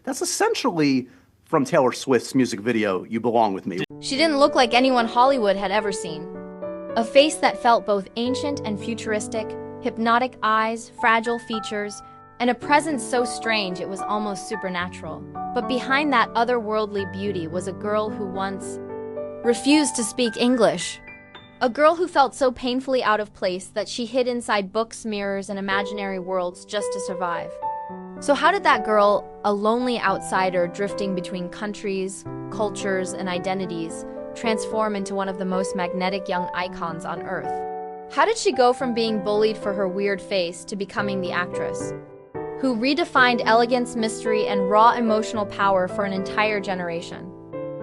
That's essentially from Taylor Swift's music video, You Belong With Me. She didn't look like anyone Hollywood had ever seen. A face that felt both ancient and futuristic, hypnotic eyes, fragile features, and a presence so strange it was almost supernatural. But behind that otherworldly beauty was a girl who once refused to speak English. A girl who felt so painfully out of place that she hid inside books, mirrors, and imaginary worlds just to survive. So how did that girl, a lonely outsider drifting between countries, cultures, and identities, transform into one of the most magnetic young icons on Earth? How did she go from being bullied for her weird face to becoming the actress who redefined elegance, mystery, and raw emotional power for an entire generation?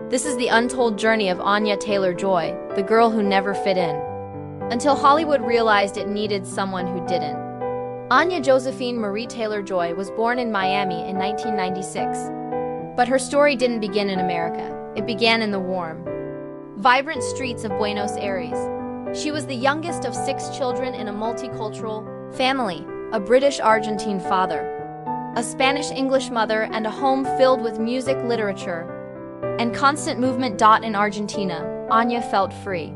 This is the untold journey of Anya Taylor-Joy, the girl who never fit in, until Hollywood realized it needed someone who didn't. Anya Josephine Marie Taylor-Joy was born in Miami in 1996. But her story didn't begin in America. It began in the warm, vibrant streets of Buenos Aires. She was the youngest of 6 children in a multicultural family, a British-Argentine father, a Spanish-English mother, and a home filled with music, literature, and constant movement. In Argentina, Anya felt free.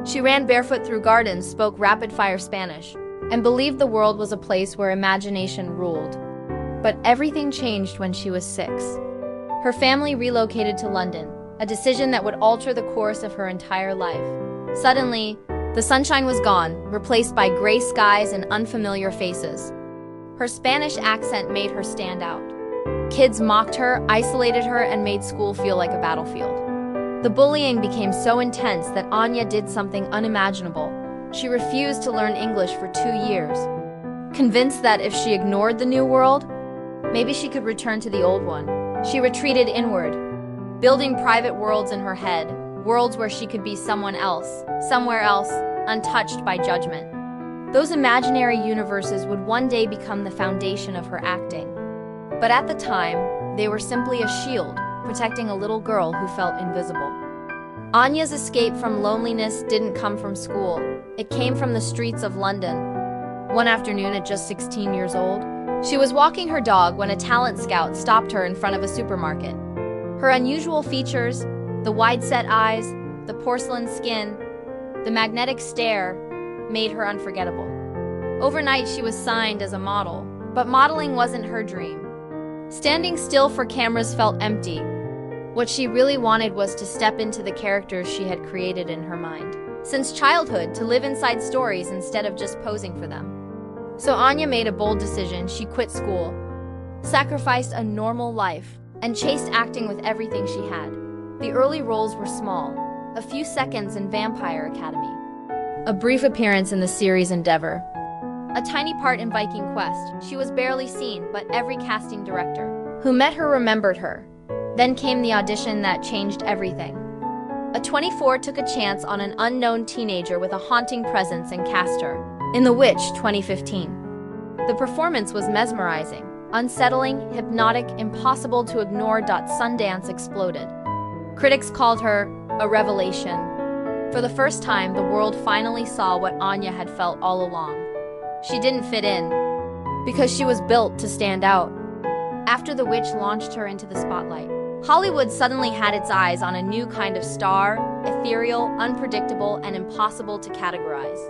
She ran barefoot through gardens, spoke rapid-fire Spanish, and believed the world was a place where imagination ruled. But everything changed when she was 6. Her family relocated to London, a decision that would alter the course of her entire life. Suddenly, the sunshine was gone, replaced by gray skies and unfamiliar faces. Her Spanish accent made her stand out. Kids mocked her, isolated her, and made school feel like a battlefield. The bullying became so intense that Anya did something unimaginable. She refused to learn English for 2 years, convinced that if she ignored the new world, maybe she could return to the old one. She retreated inward, building private worlds in her head, worlds where she could be someone else, somewhere else, untouched by judgment. Those imaginary universes would one day become the foundation of her acting. But at the time, they were simply a shield, protecting a little girl who felt invisible. Anya's escape from loneliness didn't come from school. It came from the streets of London. One afternoon at just 16 years old, she was walking her dog when a talent scout stopped her in front of a supermarket. Her unusual features, the wide-set eyes, the porcelain skin, the magnetic stare, made her unforgettable. Overnight, she was signed as a model, but modeling wasn't her dream. Standing still for cameras felt empty. What she really wanted was to step into the characters she had created in her mind. Since childhood, to live inside stories instead of just posing for them. So Anya made a bold decision. She quit school, sacrificed a normal life, and chased acting with everything she had. The early roles were small, a few seconds in Vampire Academy, a brief appearance in the series Endeavor, a tiny part in Viking Quest. She was barely seen, but every casting director who met her remembered her. Then came the audition that changed everything. A 24 took a chance on an unknown teenager with a haunting presence and cast her in The Witch 2015. The performance was mesmerizing, unsettling, hypnotic, impossible to ignore. Sundance exploded. Critics called her a revelation. For the first time, the world finally saw what Anya had felt all along. She didn't fit in, because she was built to stand out. After The Witch launched her into the spotlight, Hollywood suddenly had its eyes on a new kind of star, ethereal, unpredictable, and impossible to categorize.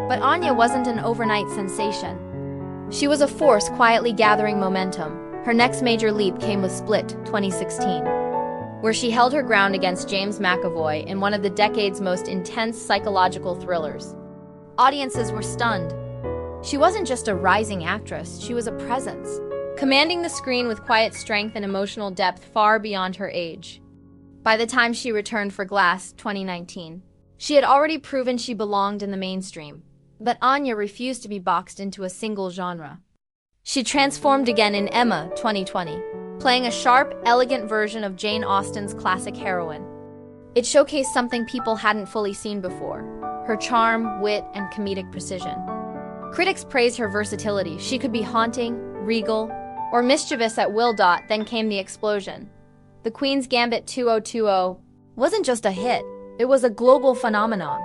But Anya wasn't an overnight sensation. She was a force quietly gathering momentum. Her next major leap came with Split 2016, where she held her ground against James McAvoy in one of the decade's most intense psychological thrillers. Audiences were stunned. She wasn't just a rising actress, she was a presence, commanding the screen with quiet strength and emotional depth far beyond her age. By the time she returned for Glass 2019, she had already proven she belonged in the mainstream. But Anya refused to be boxed into a single genre. She transformed again in Emma 2020, playing a sharp, elegant version of Jane Austen's classic heroine. It showcased something people hadn't fully seen before: her charm, wit, and comedic precision. Critics praised her versatility. She could be haunting, regal, or mischievous at will. Then came the explosion. The Queen's Gambit 2020 wasn't just a hit, it was a global phenomenon.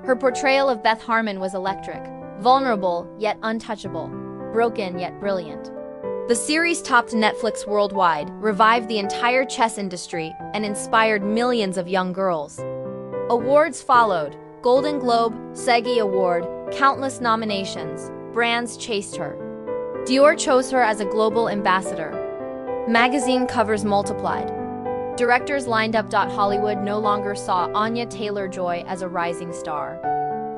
Her portrayal of Beth Harmon was electric, vulnerable yet untouchable, broken yet brilliant. The series topped Netflix worldwide, revived the entire chess industry, and inspired millions of young girls. Awards followed: Golden Globe, SEGI Award, countless nominations. Brands chased her. Dior chose her as a global ambassador. Magazine covers multiplied. Directors lined up. Hollywood no longer saw Anya Taylor-Joy as a rising star.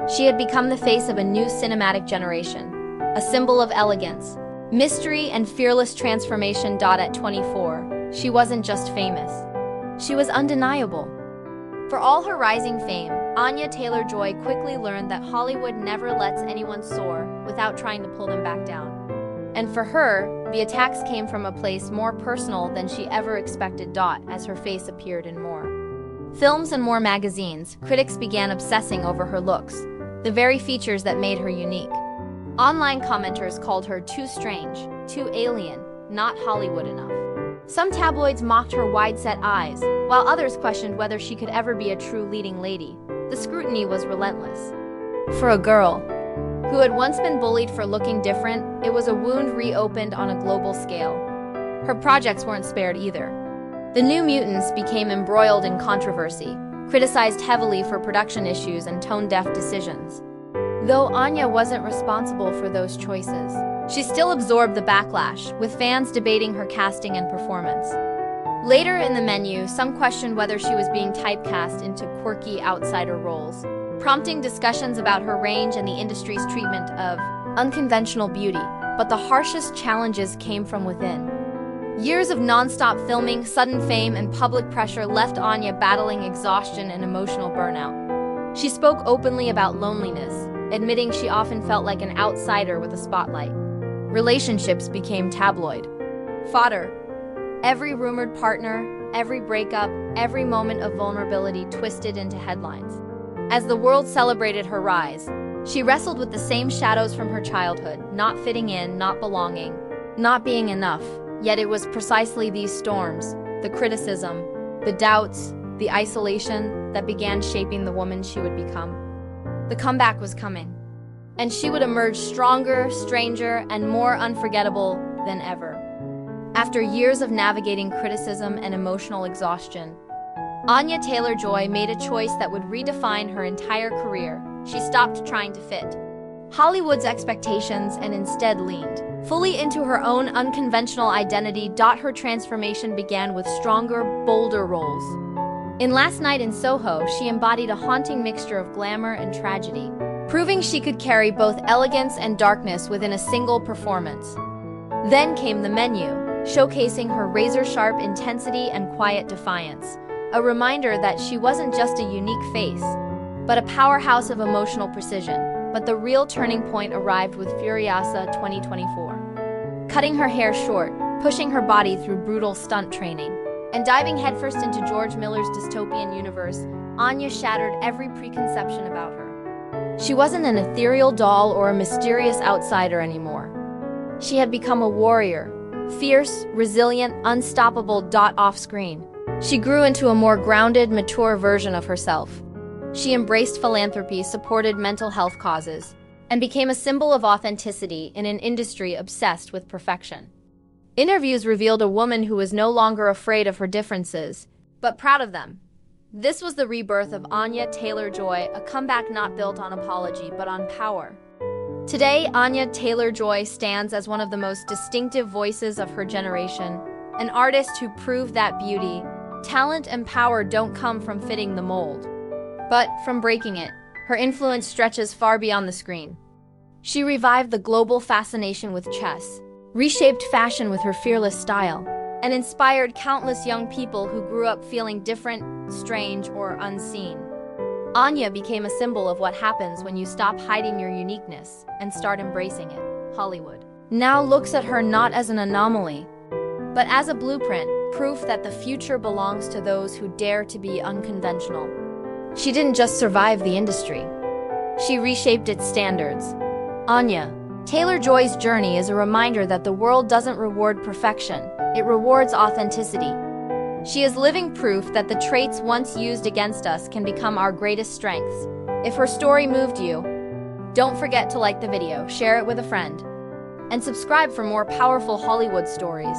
She had become the face of a new cinematic generation, a symbol of elegance, mystery, and fearless transformation. At 24, she wasn't just famous. She was undeniable. For all her rising fame, Anya Taylor-Joy quickly learned that Hollywood never lets anyone soar without trying to pull them back down. And for her, the attacks came from a place more personal than she ever expected. As her face appeared in more films and more magazines, critics began obsessing over her looks, the very features that made her unique. Online commenters called her too strange, too alien, not Hollywood enough. Some tabloids mocked her wide-set eyes, while others questioned whether she could ever be a true leading lady. The scrutiny was relentless. For a girl who had once been bullied for looking different, it was a wound reopened on a global scale. Her projects weren't spared either. The New Mutants became embroiled in controversy, criticized heavily for production issues and tone-deaf decisions. Though Anya wasn't responsible for those choices, she still absorbed the backlash, with fans debating her casting and performance. Later in the menu, some questioned whether she was being typecast into quirky outsider roles, prompting discussions about her range and the industry's treatment of unconventional beauty. But the harshest challenges came from within. Years of non-stop filming, sudden fame, and public pressure left Anya battling exhaustion and emotional burnout. She spoke openly about loneliness, admitting she often felt like an outsider with a spotlight. Relationships became tabloid fodder. Every rumored partner, every breakup, every moment of vulnerability twisted into headlines. As the world celebrated her rise, she wrestled with the same shadows from her childhood, not fitting in, not belonging, not being enough. Yet it was precisely these storms, the criticism, the doubts, the isolation, that began shaping the woman she would become. The comeback was coming, and she would emerge stronger, stranger, and more unforgettable than ever. After years of navigating criticism and emotional exhaustion, Anya Taylor-Joy made a choice that would redefine her entire career. She stopped trying to fit Hollywood's expectations and instead leaned fully into her own unconventional identity. Her transformation began with stronger, bolder roles. In Last Night in Soho, she embodied a haunting mixture of glamour and tragedy, proving she could carry both elegance and darkness within a single performance. Then came The Menu, showcasing her razor-sharp intensity and quiet defiance, a reminder that she wasn't just a unique face, but a powerhouse of emotional precision. But the real turning point arrived with Furiosa 2024. Cutting her hair short, pushing her body through brutal stunt training, and diving headfirst into George Miller's dystopian universe, Anya shattered every preconception about her. She wasn't an ethereal doll or a mysterious outsider anymore. She had become a warrior, fierce, resilient, unstoppable. Off-screen, she grew into a more grounded, mature version of herself. She embraced philanthropy, supported mental health causes, and became a symbol of authenticity in an industry obsessed with perfection. Interviews revealed a woman who was no longer afraid of her differences, but proud of them. This was the rebirth of Anya Taylor-Joy, a comeback not built on apology but on power. Today, Anya Taylor-Joy stands as one of the most distinctive voices of her generation, an artist who proved that beauty, talent, and power don't come from fitting the mold, but from breaking it. Her influence stretches far beyond the screen. She revived the global fascination with chess, reshaped fashion with her fearless style, and inspired countless young people who grew up feeling different, strange, or unseen. Anya became a symbol of what happens when you stop hiding your uniqueness and start embracing it. Hollywood now looks at her not as an anomaly, but as a blueprint, proof that the future belongs to those who dare to be unconventional. She didn't just survive the industry. She reshaped its standards. Anya Taylor-Joy's journey is a reminder that the world doesn't reward perfection, it rewards authenticity. She is living proof that the traits once used against us can become our greatest strengths. If her story moved you, don't forget to like the video, share it with a friend, and subscribe for more powerful Hollywood stories.